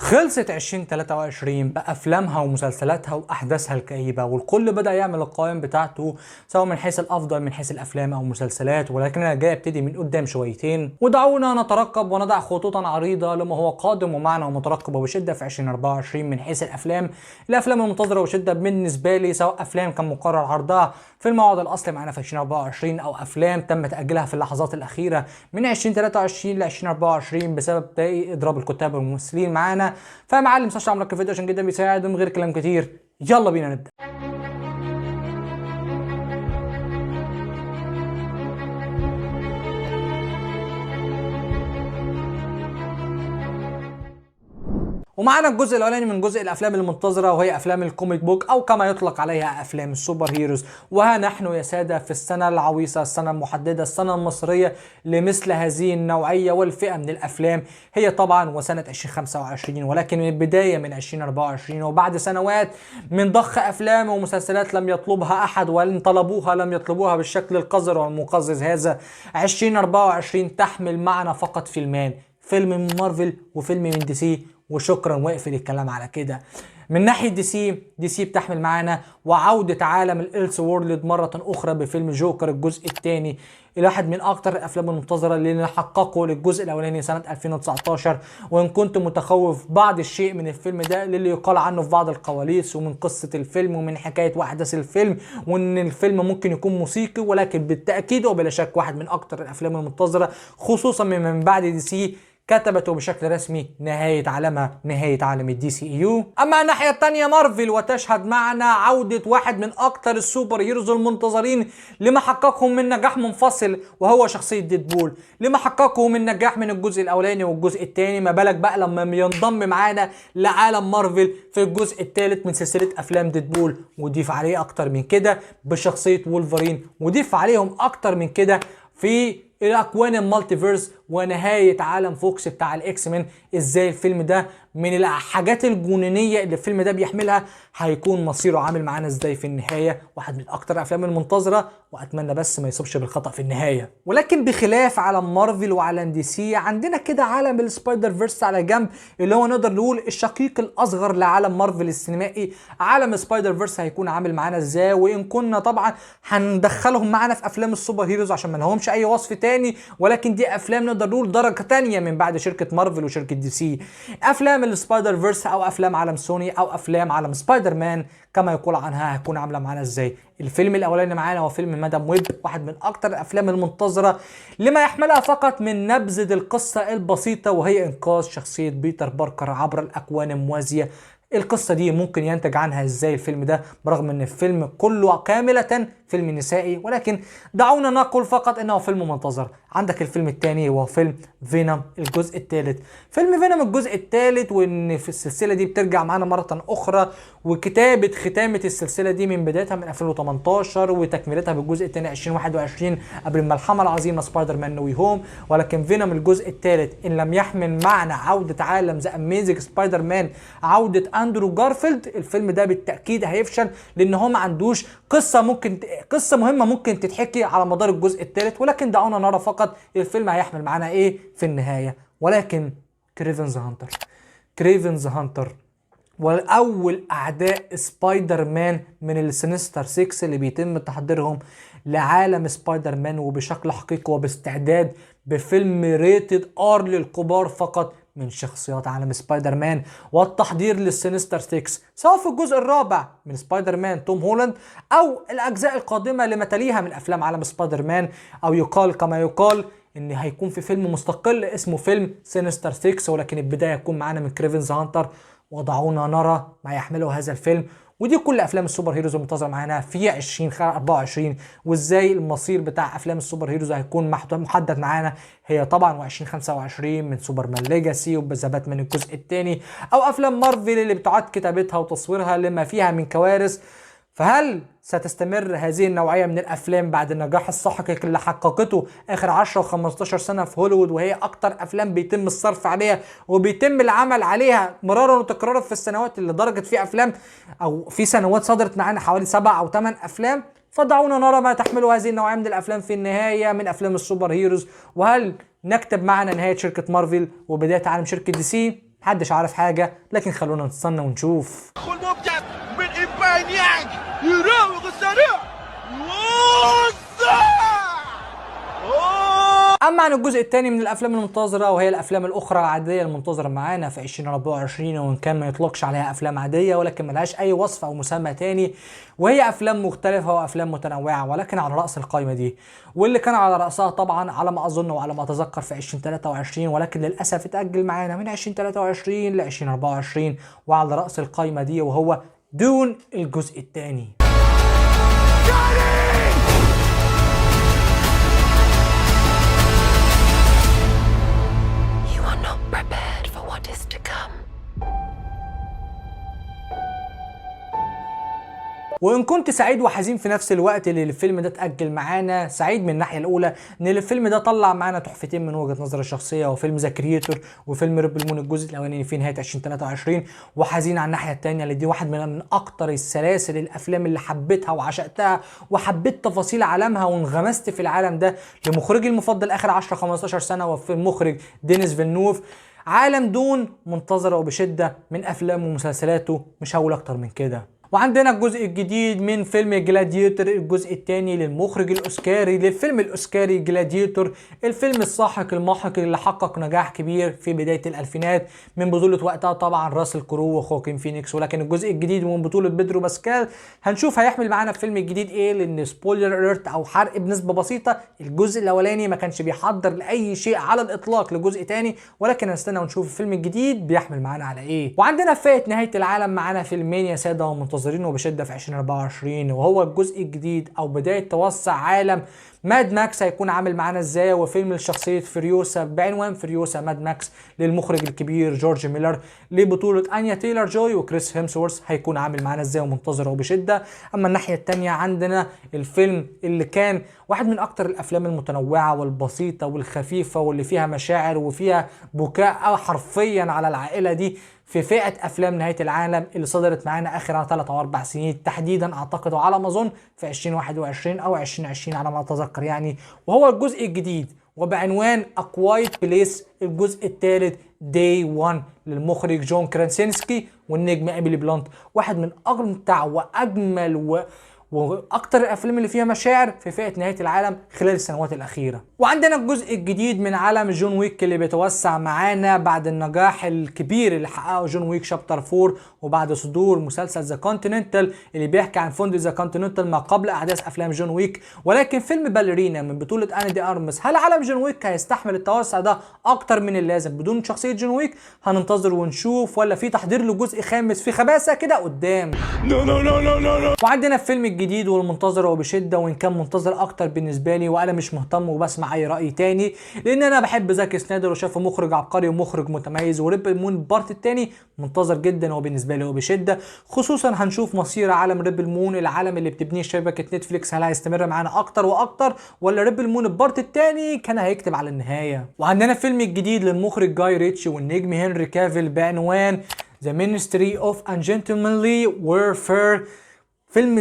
خلصت 2023 بأفلامها ومسلسلاتها وأحداثها الكئيبة، والكل بدأ يعمل القائمة بتاعته سواء من حيث الأفضل من حيث الأفلام أو المسلسلات. ولكن أنا جاي أبتدي من قدام شويتين، ودعونا نترقب ونضع خطوطا عريضة لما هو قادم ومعنا ومترقب وبشدة في 2024 من حيث الأفلام المنتظرة وشدة بالنسبة لي، سواء أفلام كان مقرر عرضها في الموعد الأصلي معنا في 2024 أو أفلام تم تأجيلها في اللحظات الأخيرة من 2023 ل 2024 بسبب إضراب الكتاب والممثلين معانا. فيا معلم ساشا عمرك الفيديو عشان جدا بيساعد، ومن غير كلام كتير يلا بينا نبدأ. ومعانا الجزء الاولاني من جزء الافلام المنتظره، وهي افلام الكوميك بوك او كما يطلق عليها افلام السوبر هيروز. وها نحن يا ساده في السنه العويصه، السنه المحدده، السنه المصريه لمثل هذه النوعيه والفئه من الافلام، هي طبعا وسنه 2025. ولكن من البدايه من 2024 وبعد سنوات من ضخ افلام ومسلسلات لم يطلبها احد، وان طلبوها لم يطلبوها بالشكل القذر والمقزز هذا، 2024 تحمل معنا فقط فيلمان، فيلم من مارفل وفيلم من دي سي، وشكرا واقفل الكلام على كده. من ناحية دي سي بتحمل معانا وعودة عالم الإلس وورلد مرة أخرى بفيلم جوكر الجزء الثاني، واحد من أكتر الأفلام المنتظرة اللي حققه للجزء الأولاني سنة 2019. وإن كنت متخوف بعض الشيء من الفيلم ده للي يقال عنه في بعض القواليس ومن قصة الفيلم ومن حكاية وأحداث الفيلم، وإن الفيلم ممكن يكون موسيقي، ولكن بالتأكيد وبلا شك واحد من أكتر الأفلام المنتظرة، خصوصا من بعد دي سي كتبته بشكل رسمي نهاية عالمها، نهاية عالم الدي سي يو. اما الناحية التانية مارفل، وتشهد معنا عودة واحد من اكتر السوبر هيروز المنتظرين لما حققه من نجاح منفصل، وهو شخصية ديدبول، لما حققه من نجاح من الجزء الاولاني والجزء الثاني، ما بالك بقى لما ينضم معانا لعالم مارفل في الجزء الثالث من سلسلة افلام ديدبول، وضيف عليه اكتر من كده بشخصية وولفرين، وضيف عليهم اكتر من كده في الاكوان المالتيفيرس ونهايه عالم فوكس بتاع الاكس مان. ازاي الفيلم ده من الحاجات الجنونيه اللي الفيلم ده بيحملها هيكون مصيره عامل معانا ازاي في النهايه، واحد من اكتر الافلام المنتظره، واتمنى بس ما يصيبش بالخطا في النهايه. ولكن بخلاف عالم مارفل وعالم دي سي، عندنا كده عالم السبايدر فيرس على جنب، اللي هو نقدر نقول الشقيق الاصغر لعالم مارفل السينمائي. عالم سبايدر فيرس هيكون عامل معانا ازاي، وان كنا طبعا هندخلهم معانا في افلام السوبر هيروز عشان ما لهمش اي وصف تاني، ولكن دي افلام نقدر نقول درجه تانية من بعد شركه مارفل وشركه دي سي. افلام السبايدر فيرس او افلام عالم سوني او افلام عالم سبايدر مان كما يقول عنها هتكون عامله معانا ازاي. الفيلم الاولاني معانا هو فيلم مادام ويب، واحد من اكتر الافلام المنتظره لما يحملها فقط من نبذه القصه البسيطه، وهي انقاذ شخصيه بيتر باركر عبر الاكوان الموازيه. القصة دي ممكن ينتج عنها ازاي الفيلم ده، برغم ان الفيلم كله كاملة فيلم نسائي، ولكن دعونا نقول فقط انه فيلم منتظر. عندك الفيلم الثاني وهو فيلم فينوم الجزء الثالث. فيلم فينوم الجزء الثالث، وان في السلسلة دي بترجع معانا مرة اخرى، وكتابة ختامة السلسلة دي من بدايتها من 2018 وتكملتها بالجزء الثاني 2021 قبل الملحمة العظيمة سبايدر مان نو واي هوم. ولكن فينوم الجزء الثالث ان لم يحمل معنى عودة عالم ذا اميزنج سبايدر مان، عودة اندرو جارفيلد، الفيلم ده بالتأكيد هيفشل، لان هو ما عندوش قصة مهمة ممكن تتحكي على مدار الجزء الثالث. ولكن دعونا نرى فقط الفيلم هيحمل معانا ايه في النهاية. ولكن كريفن ذا هانتر والاول اعداء سبايدر مان من السينستر 6 اللي بيتم تحضيرهم لعالم سبايدر مان وبشكل حقيقي وباستعداد بفيلم ريتد ار للكبار فقط من شخصيات عالم سبايدر مان، والتحضير للسينستر 6 سواء في الجزء الرابع من سبايدر مان توم هولاند او الاجزاء القادمه لما تليها من افلام عالم سبايدر مان، او يقال كما يقال ان هيكون في فيلم مستقل اسمه فيلم سينستر 6. ولكن البدايه هتكون معانا من كريفن ذا هانتر، ودعونا نرى ما يحمله هذا الفيلم. ودي كل افلام السوبر هيروز المنتظره معانا في 2024، وازاي المصير بتاع افلام السوبر هيروز هيكون محدد معانا. هي طبعا 2025 من سوبرمان ليجاسي وذا باتمان الجزء الثاني، او افلام مارفل اللي بتعاد كتابتها وتصويرها لما فيها من كوارث. فهل ستستمر هذه النوعية من الأفلام بعد النجاح الساحق اللي حققته آخر 10 و15 سنة في هوليوود، وهي أكتر أفلام بيتم الصرف عليها وبيتم العمل عليها مرارا وتكرارا في السنوات اللي درجت فيها أفلام، أو في سنوات صدرت معانا حوالي 7 أو 8 أفلام؟ فدعونا نرى ما تحمله هذه النوعية من الأفلام في النهاية من أفلام السوبر هيروز، وهل نكتب معنا نهاية شركة مارفل وبداية عالم شركة دي سي؟ محدش عارف حاجه، لكن خلونا نستنى ونشوف. ممتع من إمبانياك يراوغ السريع. اما عن الجزء الثاني من الافلام المنتظره وهي الافلام الاخرى العاديه المنتظره معانا في 2024، وان كان ما يطلقش عليها افلام عاديه ولكن ملهاش اي وصف او مسمى تاني، وهي افلام مختلفه وافلام متنوعه ولكن على راس القائمه دي، واللي كان على راسها طبعا على ما اظن وعلى ما اتذكر في 2023، ولكن للاسف اتاجل معانا من 2023 ل 2024 وعلى راس القائمه دي وهو دون الجزء الثاني. Prepared for what is to come. وان كنت سعيد وحزين في نفس الوقت اللي الفيلم ده اتاجل معانا، سعيد من الناحيه الاولى ان الفيلم ده طلع معانا تحفتين من وجهه نظري الشخصيه، وفيلم ذا كريتور وفيلم ريبل مون الجزء الاولاني في نهايه 2023، وحزين على الناحيه الثانيه اللي دي واحد من اكتر السلاسل الافلام اللي حبيتها وعشقتها وحبيت تفاصيل عالمها وانغمست في العالم ده لمخرجي المفضل اخر 10 15 سنه وفي المخرج دينيس فيلنوف. عالم دون منتظره وبشده من افلامه ومسلسلاته، مش هقول اكتر من كده. وعندنا الجزء الجديد من فيلم جلاديتور، الجزء الثاني للمخرج الاوسكاري للفيلم الاوسكاري جلاديتور، الفيلم الساحق الماحق اللي حقق نجاح كبير في بدايه الالفينات من بطوله وقتها طبعا راسل كرو وخواكين فينيكس، ولكن الجزء الجديد من بطوله بيدرو باسكال هنشوف هيحمل معانا الفيلم الجديد ايه، لان سبويلر اليرت او حرق بنسبه بسيطه، الجزء الاولاني ما كانش بيحضر لاي شيء على الاطلاق لجزء ثاني، ولكن هنستنى ونشوف الفيلم الجديد بيحمل معانا على ايه. وعندنا فئه نهايه العالم معانا فيلمين يا ساده ومنتظرينه وبشده في 2024، وهو الجزء الجديد او بدايه توسع عالم ماد ماكس هيكون عامل معانا ازاي، وفيلم لشخصيه فريوسا بعنوان فريوسا ماد ماكس للمخرج الكبير جورج ميلر لبطوله انيا تايلر جوي وكريس هيمسورث هيكون عامل معانا ازاي ومنتظره وبشده. اما الناحيه الثانيه عندنا الفيلم اللي كان واحد من اكتر الافلام المتنوعه والبسيطه والخفيفه واللي فيها مشاعر وفيها بكاء حرفيا على العائله دي في فئة أفلام نهاية العالم اللي صدرت معانا آخر 3 أو 4 سنين تحديدا، أعتقد وعلى ما أظن في 2021 أو 2020 على ما أتذكر يعني، وهو الجزء الجديد وبعنوان A Quiet Place الجزء الثالث Day 1 للمخرج جون كراسينسكي والنجم إيميلي بلانت، واحد من أمتع وأجمل واكتر الافلام اللي فيها مشاعر في فئه نهايه العالم خلال السنوات الاخيره. وعندنا الجزء الجديد من عالم جون ويك اللي بيتوسع معانا بعد النجاح الكبير اللي حققه جون ويك شابتر 4 وبعد صدور مسلسل ذا كونتيننتال اللي بيحكي عن فندق ذا كونتيننتال ما قبل احداث افلام جون ويك، ولكن فيلم باليرينا من بطوله انا دي ارمس، هل عالم جون ويك هيستحمل التوسع ده اكتر من اللازم بدون شخصيه جون ويك؟ هننتظر ونشوف، ولا في تحضير له جزء خامس في خباثه كده قدام؟ وعندنا الفيلم الجديد والمنتظر وبشده، وان كان منتظر اكتر بالنسبه لي وانا مش مهتم وبسمع اي راي تاني، لان انا بحب زاك سنايدر وشايفه مخرج عبقري ومخرج متميز، وريبل مون بارت الثاني منتظر جدا وبالنسبه لي وبشده، خصوصا هنشوف مصير عالم ريبل مون، العالم اللي بتبنيه شبكه نتفليكس، هل هيستمر معانا اكتر واكتر ولا ريبل مون بارت الثاني كان هيكتب على النهايه. وعندنا فيلم الجديد للمخرج جاي ريتشي والنجم هنري كافيل بعنوان The Ministry of Ungentlemanly Warfare، فيلم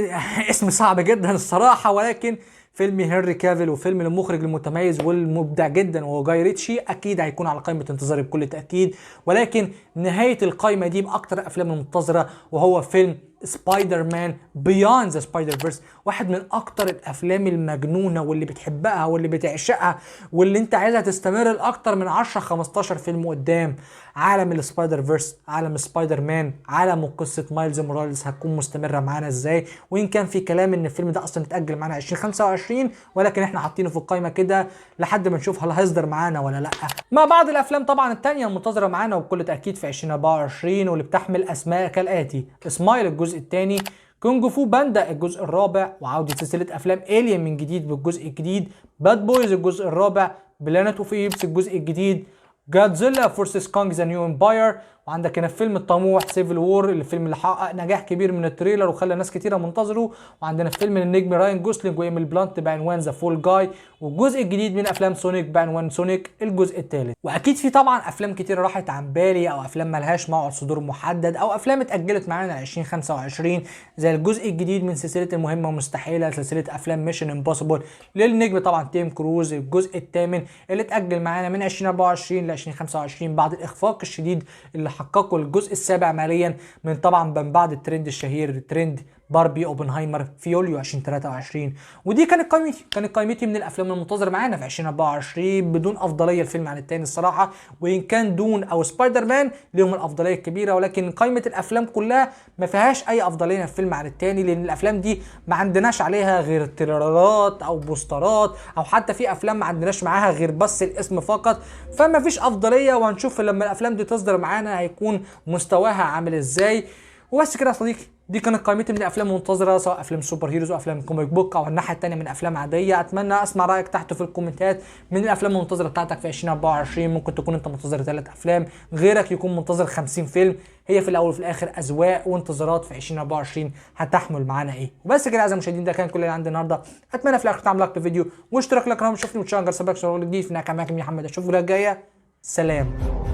اسم صعب جدا الصراحة، ولكن فيلم هنري كافيل وفيلم المخرج المتميز والمبدع جدا وهو جاي ريتشي اكيد هيكون على قائمة انتظاري بكل تأكيد، ولكن نهاية القائمة دي باكتر الافلام المنتظرة وهو فيلم سبايدر مان بيوند ذا سبايدر فيرس، واحد من اكتر الافلام المجنونه واللي بتحبها واللي بتعشقها واللي انت عايزها تستمر لاكتر من 10 15 فيلم قدام. عالم السبايدر فيرس، عالم سبايدر مان، عالم وقصه مايلز موراليس هتكون مستمره معانا ازاي، وان كان في كلام ان الفيلم ده اصلا اتاجل معانا 2025، ولكن احنا حاطينه في القائمه كده لحد ما نشوف هل هيصدر معانا ولا لا. مع بعض الافلام طبعا الثانيه المنتظره معانا وبكل تاكيد في 2024 واللي بتحمل اسماء كالاتي: سمايل الجزء الثاني، كونج فو باندا الجزء الرابع وعودة سلسلة أفلام إيليان من جديد بالجزء الجديد، باد بويز الجزء الرابع، بلانت اوف ايبس الجزء الجديد، جادزيلا فورسز كونج ذا نيو امباير، وعندك هنا الفيلم الطموح سيفل وور، الفيلم اللي حقق نجاح كبير من التريلر وخلى ناس كتيره منتظره، وعندنا فيلم للنجم راين جوسلينج وايميل بلانت بعنوان ذا فول جاي، والجزء الجديد من افلام سونيك بعنوان سونيك الجزء الثالث. واكيد في طبعا افلام كتيره راحت عن بالي او افلام ملهاش موعد صدور محدد او افلام اتاجلت معانا 2025 زي الجزء الجديد من سلسله المهمه مستحيله، سلسله افلام ميشن امبوسيبل للنجم طبعا تيم كروز، الجزء الثامن اللي اتاجل معانا من 2024 ل 2025 بعد الاخفاق الشديد اللي بيحققوا الجزء السابع ماليا من طبعا من بعد الترند الشهير ترند باربي اوبنهايمر في يوليو 2023. ودي كانت قائمتي من الافلام المنتظره معانا في 2024 بدون افضليه الفيلم عن التاني الصراحه، وان كان دون او سبايدر مان لهم الافضليه الكبيره، ولكن قائمه الافلام كلها ما فيهاش اي افضليه الفيلم عن التاني، لان الافلام دي ما عندناش عليها غير تريلرات او بوسترات، او حتى في افلام ما عندناش معاها غير بس الاسم فقط، فما فيش افضليه. وهنشوف لما الافلام دي تصدر معانا هيكون مستواها عامل ازاي. وبس كده يا صديقي، دي كانت قائمتي من الافلام المنتظره، سواء افلام سوبر هيروز او افلام كوميك بوك او الناحيه الثانيه من افلام عاديه. اتمنى اسمع رايك تحت في الكومنتات من الافلام المنتظره بتاعتك في 2024. ممكن تكون انت منتظر 3 افلام، غيرك يكون منتظر 50 فيلم. هي في الاول وفي الاخر اذواق وانتظارات في 2024 هتحمل معانا ايه. وبس كده اعزائي المشاهدين، ده كان كل اللي عندي النهارده. اتمنى في الاخر تعمل لايك للفيديو واشتراك للقناه وشوفني وتشغل سباك شغل جديد في نهايه معاكم محمد. اشوفكم الجايه. سلام.